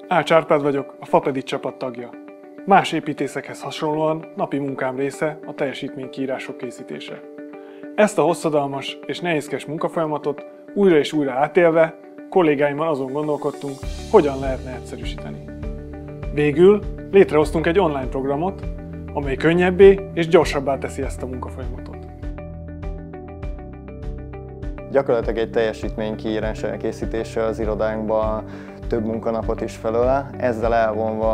Ács Árpád vagyok, a Fapedit csapat tagja. Más építészekhez hasonlóan napi munkám része a teljesítménykiírások készítése. Ezt a hosszadalmas és nehézkes munkafolyamatot újra és újra átélve, kollégáimmal azon gondolkodtunk, hogyan lehetne egyszerűsíteni. Végül létrehoztunk egy online programot, amely könnyebbé és gyorsabbá teszi ezt a munkafolyamatot. Gyakorlatilag egy teljesítménykiírás elkészítése az irodánkban több munkanapot is felölel, ezzel elvonva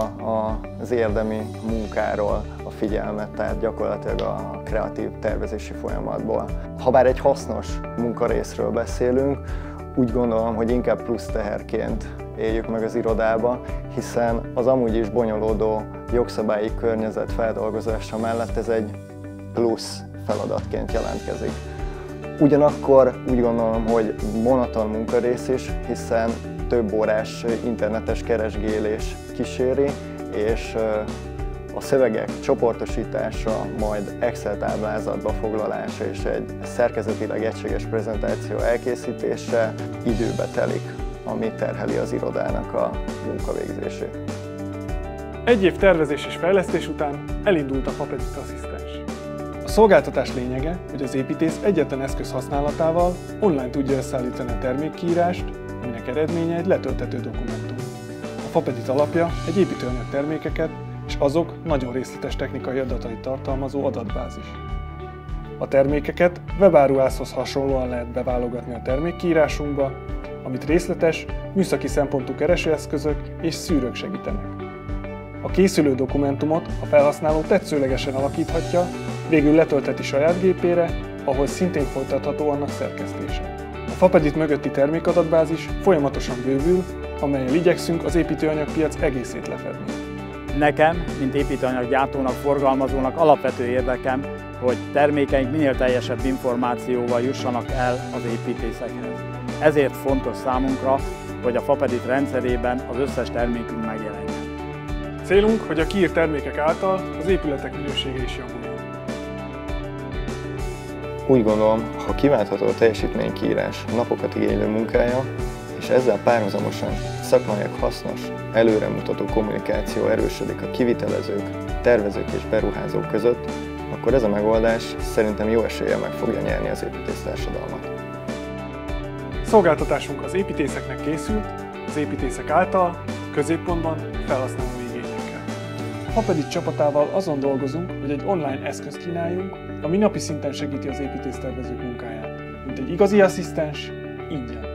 az érdemi munkáról a figyelmet, tehát gyakorlatilag a kreatív tervezési folyamatból. Habár egy hasznos munkarészről beszélünk, úgy gondolom, hogy inkább plusz teherként éljük meg az irodába, hiszen az amúgy is bonyolódó jogszabályi környezet feldolgozása mellett ez egy plusz feladatként jelentkezik. Ugyanakkor úgy gondolom, hogy monoton munkarész is, hiszen több órás internetes keresgélés kíséri, és a szövegek csoportosítása, majd Excel táblázatba foglalása és egy szerkezetileg egységes prezentáció elkészítése időbe telik, ami terheli az irodának a munkavégzését. Egy év tervezés és fejlesztés után elindult a Fapedit Asszisztens. A szolgáltatás lényege, hogy az építész egyetlen eszköz használatával online tudja összeállítani a termékkiírást, aminek eredménye egy letölthető dokumentum. A Fapedit alapja egy építőanyag termékeket és azok nagyon részletes technikai adatait tartalmazó adatbázis. A termékeket webáruházhoz hasonlóan lehet beválogatni a termékkiírásunkba, amit részletes, műszaki szempontú keresőeszközök és szűrők segítenek. A készülő dokumentumot a felhasználó tetszőlegesen alakíthatja, végül letöltheti saját gépére, ahol szintén folytatható annak szerkesztése. A Fapedit mögötti termékadatbázis folyamatosan bővül, amellyel igyekszünk az építőanyagpiac egészét lefedni. Nekem, mint építőanyaggyártónak, forgalmazónak alapvető érdekem, hogy termékeink minél teljesebb információval jussanak el az építészekhez. Ezért fontos számunkra, hogy a Fapedit rendszerében az összes termékünk megjelenjen. Célunk, hogy a kiírt termékek által az épületek minősége is javuljon. Úgy gondolom, ha kiváltható a teljesítménykiírás napokat igénylő munkája, és ezzel párhuzamosan szakmailag hasznos, előremutató kommunikáció erősödik a kivitelezők, tervezők és beruházók között, akkor ez a megoldás szerintem jó eséllyel meg fogja nyerni az építésztársadalmat. Szolgáltatásunk az építészeknek készült, az építészek által, középpontban felhasználó igényekkel. A Fapedit csapatával azon dolgozunk, hogy egy online eszközt kínáljunk, ami napi szinten segíti az építésztervezők munkáját, mint egy igazi asszisztens, ingyen.